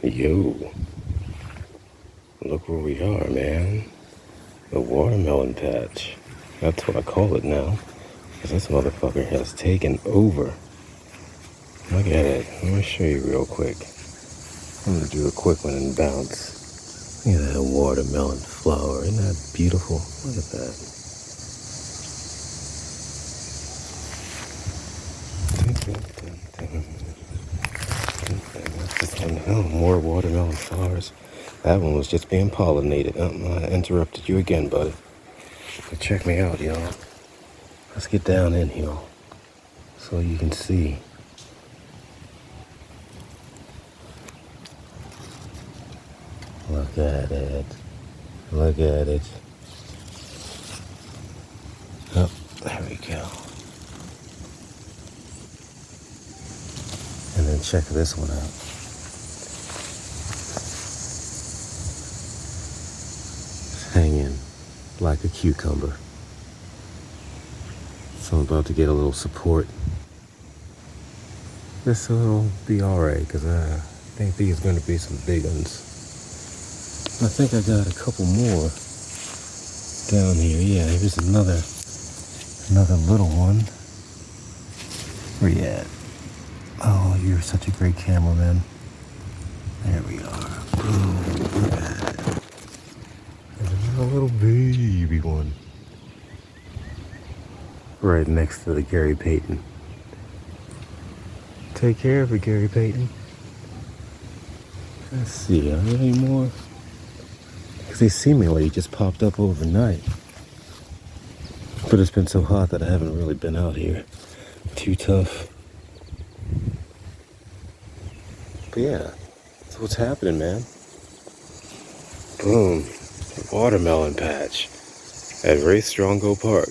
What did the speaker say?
Yo, look where we are, man. The watermelon patch. That's what I call it now. Because this motherfucker has taken over. Look at it. Let me show you real quick. I'm going to do a quick one and bounce. Look at that watermelon flower. Isn't that beautiful? Look at that. Oh, more watermelon flowers. That one was just being pollinated. I interrupted you again, buddy. But check me out, y'all. Let's get down in here so you can see. Look at it. Look at it. Oh, there we go. And then check this one out. It's hanging like a cucumber. So I'm about to get a little support. This will be alright, because I think these are going to be some big ones. I think I got a couple more down here. Yeah, here's another little one. Where you at? Oh, you're such a great cameraman. There we are. Boom. Look at it. There's another little baby one. Right next to the Gary Payton. Take care of it, Gary Payton. Let's see, are there any more? Because they seemingly just popped up overnight. But it's been so hot that I haven't really been out here. Too tough. But yeah, that's what's happening, man. Boom. Watermelon patch at Ray Strongo Park.